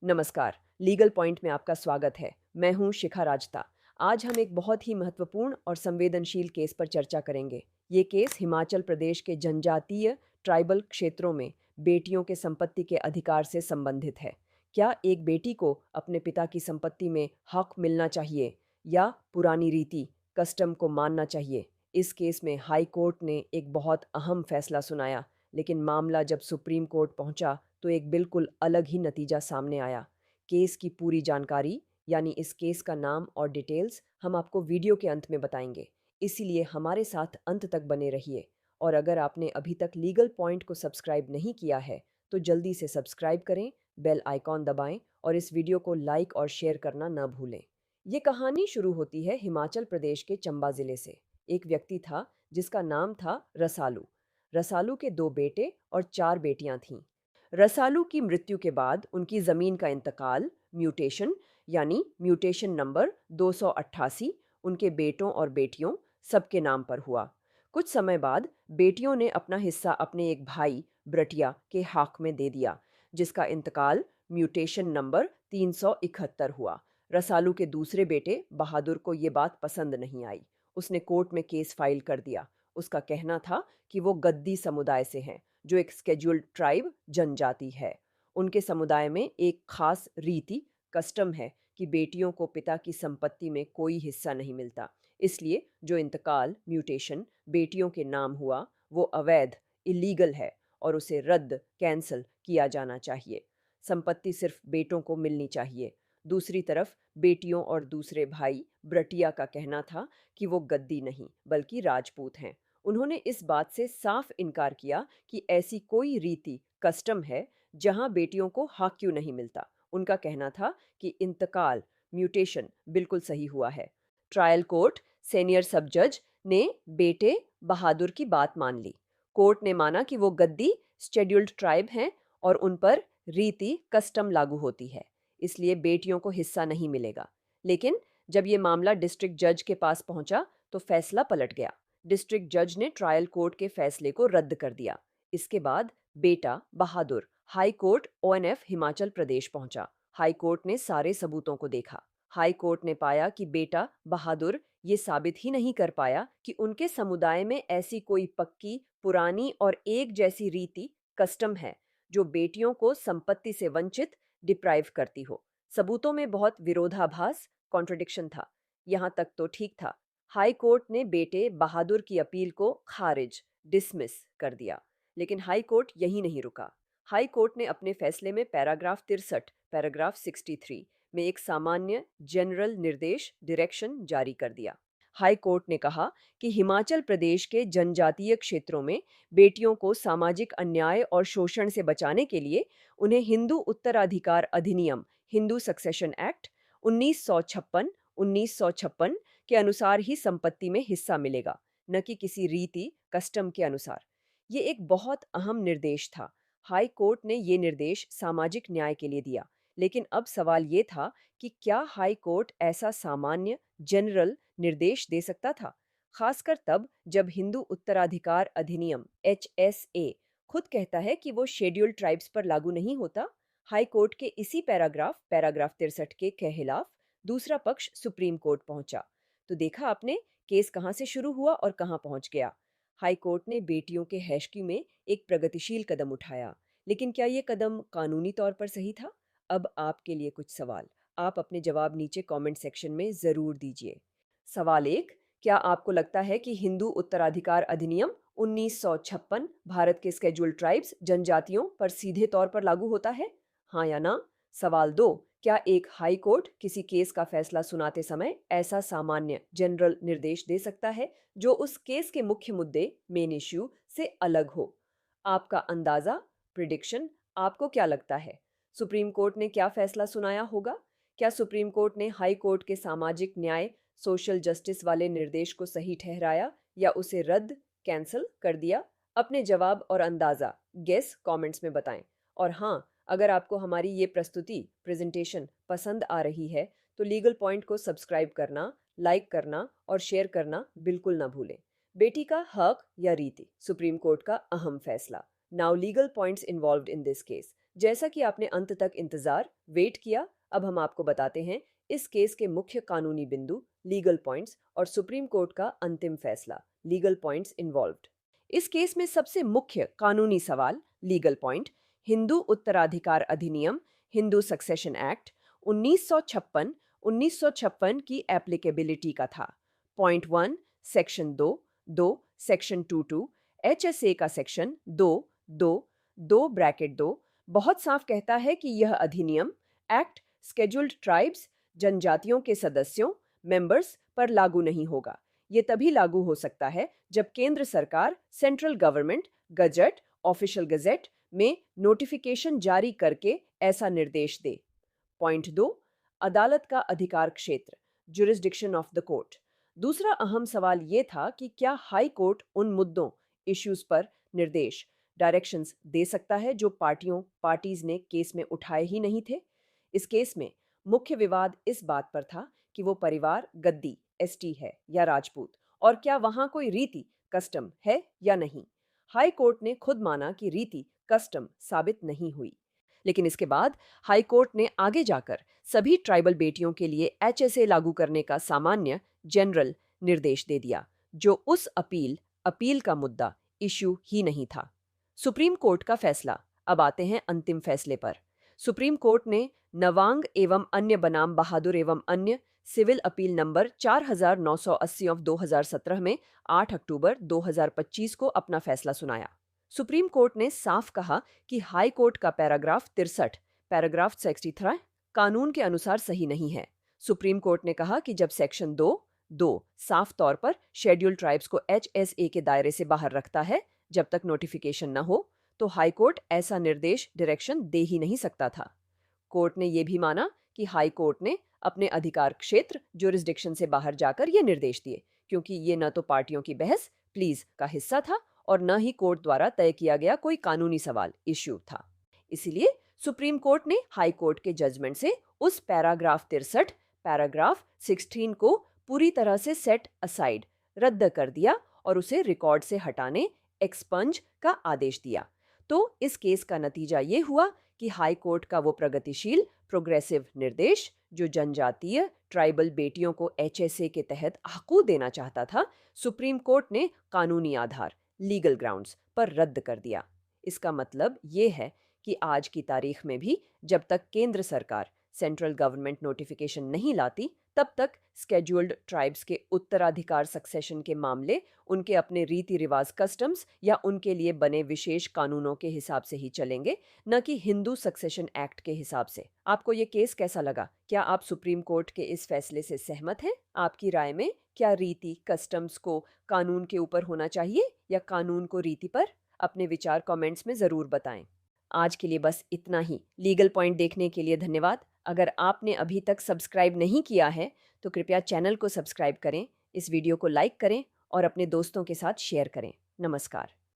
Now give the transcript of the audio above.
नमस्कार, legal point में आपका स्वागत है। मैं हूं शिखा राजता। आज हम एक बहुत ही महत्वपूर्ण और संवेदनशील केस पर चर्चा करेंगे। ये केस हिमाचल प्रदेश के जनजातीय ट्राइबल क्षेत्रों में बेटियों के संपत्ति के अधिकार से संबंधित है। क्या एक बेटी को अपने पिता की संपत्ति में हक मिलना चाहिए या पुरानी रीति कस्टम को मानना चाहिए? इस केस में हाई कोर्ट ने एक बहुत अहम फैसला सुनाया, लेकिन मामला जब सुप्रीम कोर्ट पहुंचा तो एक बिल्कुल अलग ही नतीजा सामने आया। केस की पूरी जानकारी, यानी इस केस का नाम और डिटेल्स, हम आपको वीडियो के अंत में बताएंगे। इसीलिए हमारे साथ अंत तक बने रहिए। और अगर आपने अभी तक लीगल पॉइंट को सब्सक्राइब नहीं किया है तो जल्दी से सब्सक्राइब करें, बेल आइकॉन दबाएं और इस वीडियो को लाइक और शेयर करना न भूलें। ये कहानी शुरू होती है हिमाचल प्रदेश के चंबा जिले से। एक व्यक्ति था जिसका नाम था रसालू। रसालू के 2 बेटे और 4 बेटियां थीं। रसालू की मृत्यु के बाद उनकी ज़मीन का इंतकाल म्यूटेशन यानी म्यूटेशन नंबर 288 उनके बेटों और बेटियों सबके नाम पर हुआ। कुछ समय बाद बेटियों ने अपना हिस्सा अपने एक भाई ब्रटिया के हक में दे दिया, जिसका इंतकाल म्यूटेशन नंबर 371 हुआ। रसालू के दूसरे बेटे बहादुर को ये बात पसंद नहीं आई। उसने कोर्ट में केस फाइल कर दिया। उसका कहना था कि वो गद्दी समुदाय से हैं, जो एक स्केड्यूल्ड ट्राइब जनजाति है। उनके समुदाय में एक खास रीति कस्टम है कि बेटियों को पिता की संपत्ति में कोई हिस्सा नहीं मिलता। इसलिए जो इंतकाल म्यूटेशन बेटियों के नाम हुआ वो अवैध इलीगल है और उसे रद्द कैंसल किया जाना चाहिए। संपत्ति सिर्फ बेटों को मिलनी चाहिए। दूसरी तरफ बेटियों और दूसरे भाई ब्रटिया का कहना था कि वो गद्दी नहीं बल्कि राजपूत हैं। उन्होंने इस बात से साफ इनकार किया कि ऐसी कोई रीति कस्टम है जहां बेटियों को हक क्यों नहीं मिलता। उनका कहना था कि इंतकाल म्यूटेशन बिल्कुल सही हुआ है। ट्रायल कोर्ट सीनियर सब जज ने बेटे बहादुर की बात मान ली। कोर्ट ने माना कि वो गद्दी शेड्यूल्ड ट्राइब हैं और उन पर रीति कस्टम लागू होती है, इसलिए बेटियों को हिस्सा नहीं मिलेगा। लेकिन जब ये मामला डिस्ट्रिक्ट जज के पास पहुंचा तो फैसला पलट गया। डिस्ट्रिक्ट जज ने ट्रायल कोर्ट के फैसले को रद्द कर दिया। इसके बाद बेटा बहादुर हाई कोर्ट ओएनएफ हिमाचल प्रदेश पहुंचा। हाई कोर्ट ने सारे सबूतों को देखा। हाई कोर्ट ने पाया कि बेटा बहादुर ये साबित ही नहीं कर पाया कि उनके समुदाय में ऐसी कोई पक्की पुरानी और एक जैसी रीति कस्टम है जो बेटियों को संपत्ति से वंचित डिप्राइव करती हो। सबूतों में बहुत विरोधाभास कॉन्ट्रडिक्शन था। यहाँ तक तो ठीक था। हाई कोर्ट ने बेटे बहादुर की अपील को खारिज डिसमिस कर दिया। लेकिन हाई कोर्ट यहीं नहीं रुका। हाई कोर्ट ने अपने फैसले में पैराग्राफ 63 पैराग्राफ 63 में एक सामान्य जनरल निर्देश डायरेक्शन जारी कर दिया। हाई कोर्ट ने कहा कि हिमाचल प्रदेश के जनजातीय क्षेत्रों में बेटियों को सामाजिक अन्याय और शोषण से बचाने के लिए उन्हें हिंदू उत्तराधिकार अधिनियम हिंदू सक्सेशन एक्ट 1956 के अनुसार ही संपत्ति में हिस्सा मिलेगा, न कि किसी रीति कस्टम के अनुसार। ये एक बहुत अहम निर्देश था। हाई कोर्ट ने ये निर्देश सामाजिक न्याय के लिए दिया। लेकिन अब सवाल ये था कि क्या हाई कोर्ट ऐसा सामान्य जनरल निर्देश दे सकता था, खासकर तब जब हिंदू उत्तराधिकार अधिनियम HSA खुद कहता है कि वो शेड्यूल्ड ट्राइब्स पर लागू नहीं होता। हाई कोर्ट के इसी पैराग्राफ पैराग्राफ 63 के खिलाफ दूसरा पक्ष सुप्रीम कोर्ट पहुंचा। तो देखा आपने केस कहां से शुरू हुआ और कहां पहुंच गया। हाई कोर्ट ने बेटियों के रेस्क्यू में एक प्रगतिशील कदम उठाया, लेकिन क्या ये कदम कानूनी तौर पर सही था? अब आपके लिए कुछ सवाल। आप अपने जवाब नीचे कमेंट सेक्शन में ज़रूर दीजिए। सवाल 1, क्या आपको लगता है कि हिंदू उत्तराधिकार अधिनियम 1956 भारत के स्केड्यूल्ड ट्राइब्स जनजातियों पर सीधे तौर पर लागू होता है? हाँ या ना? सवाल 2, क्या एक हाई कोर्ट किसी केस का फैसला सुनाते समय ऐसा सामान्य जनरल निर्देश दे सकता है जो उस केस के मुख्य मुद्दे मेन इश्यू से अलग हो? आपका अंदाजा, प्रिडिक्शन, आपको क्या लगता है? सुप्रीम कोर्ट ने क्या फैसला सुनाया होगा? क्या सुप्रीम कोर्ट ने हाई कोर्ट के सामाजिक न्याय सोशल जस्टिस वाले निर्देश को सही ठहराया या उसे रद्द कैंसिल कर दिया? अपने जवाब और अंदाजा गेस कमेंट्स में बताएं। और हाँ, अगर आपको हमारी ये प्रस्तुति प्रेजेंटेशन पसंद आ रही है तो लीगल पॉइंट को सब्सक्राइब करना, लाइक करना और शेयर करना बिल्कुल ना भूलें। बेटी का हक या रीति, सुप्रीम कोर्ट का अहम फैसला। Now legal points involved in this case. जैसा कि आपने अंत तक इंतजार वेट किया, अब हम आपको बताते हैं इस केस के मुख्य कानूनी बिंदु, लीगल पॉइंट्स और सुप्रीम कोर्ट का अंतिम फैसला, लीगल पॉइंट्स इन्वॉल्व्ड। इस केस में सबसे मुख्य कानूनी सवाल, लीगल पॉइंट, हिंदू उत्तराधिकार अधिनियम, हिंदू सक्सेशन एक्ट 1956 की एप्लीकेबिलिटी का था। पॉइंट 1 सेक्शन 2 सेक्शन 22 HSA का सेक्शन 2 बहुत साफ कहता है कि यह अधिनियम एक्ट स्केड्यूल्ड ट्राइब्स जनजातियों के सदस्यों मेंबर्स पर लागू नहीं होगा। ये तभी लागू हो सकता है जब केंद्र सरकार central government gazette official gazette में नोटिफिकेशन जारी करके ऐसा निर्देश दे। पॉइंट 2 अदालत का अधिकार क्षेत्र, जुरिस्डिक्शन ऑफ द कोर्ट। दूसरा अहम सवाल ये था कि क्या हाई कोर्ट उन मुद्दों इश्यूज पर निर्देश डायरेक्शंस दे सकता है जो पार्टीज ने केस में उठाए ही नहीं थे। इस केस में मुख्य विवाद इस बात पर था कि वो परिवार गद्दी ST है या राजपूत, और क्या वहां कोई रीति कस्टम है या नहीं। हाई कोर्ट ने खुद माना कि रीति कस्टम साबित नहीं हुई, लेकिन इसके बाद हाई कोर्ट ने आगे जाकर सभी ट्राइबल बेटियों के लिए HSA लागू करने का सामान्य जनरल निर्देश दे दिया, जो उस अपील का मुद्दा इश्यू ही नहीं था। सुप्रीम कोर्ट का फैसला। अब आते हैं अंतिम फैसले पर। सुप्रीम कोर्ट ने नवांग एवं अन्य बनाम बहादुर एवं अन्य सिविल अपील नंबर 4980 ऑफ 2017 में 8 अक्टूबर 2025 को अपना फैसला सुनाया। सुप्रीम कोर्ट ने साफ कहा कि हाई कोर्ट का पैराग्राफ 63 कानून के अनुसार सही नहीं है। सुप्रीम कोर्ट ने कहा कि जब सेक्शन 2 साफ तौर पर शेड्यूल्ड ट्राइब्स को HSA के दायरे से बाहर रखता है, जब तक नोटिफिकेशन न हो, तो हाई कोर्ट ऐसा निर्देश डायरेक्शन दे ही नहीं सकता था। कोर्ट ने यह भी माना कि हाई कोर्ट ने अपने अधिकार क्षेत्र जुरिस्डिक्शन से बाहर जाकर ये निर्देश दिए, क्योंकि ये न तो पार्टियों की बहस प्लीज का हिस्सा था और न ही कोर्ट द्वारा तय किया गया कोई कानूनी सवाल इश्यू था। इसलिए सुप्रीम कोर्ट ने हाई कोर्ट के जजमेंट से उस पैराग्राफ 16 को पूरी तरह से सेट असाइड रद्द कर दिया और उसे रिकॉर्ड से हटाने एक्सपंज का आदेश दिया। तो इस केस का नतीजा ये हुआ कि हाई कोर्ट का वो प्रगतिशील प्रोग्रेसिव निर्देश जो जनजातीय ट्राइबल बेटियों को HSA के तहत हकूक देना चाहता था, सुप्रीम कोर्ट ने कानूनी आधार लीगल ग्राउंड्स पर रद्द कर दिया। इसका मतलब ये है कि आज की तारीख में भी जब तक केंद्र सरकार सेंट्रल गवर्नमेंट नोटिफिकेशन नहीं लाती, तब तक स्केड्यूल्ड ट्राइब्स के उत्तराधिकार सक्सेशन के मामले उनके अपने रीति रिवाज कस्टम्स या उनके लिए बने विशेष कानूनों के हिसाब से ही चलेंगे, न कि हिंदू सक्सेशन एक्ट के हिसाब से। आपको ये केस कैसा लगा? क्या आप सुप्रीम कोर्ट के इस फैसले से सहमत हैं? आपकी राय में क्या रीति कस्टम्स को कानून के ऊपर होना चाहिए या कानून को रीति पर? अपने विचार कमेंट्स में ज़रूर बताएं। आज के लिए बस इतना ही। लीगल पॉइंट देखने के लिए धन्यवाद। अगर आपने अभी तक सब्सक्राइब नहीं किया है तो कृपया चैनल को सब्सक्राइब करें, इस वीडियो को लाइक करें और अपने दोस्तों के साथ शेयर करें। नमस्कार।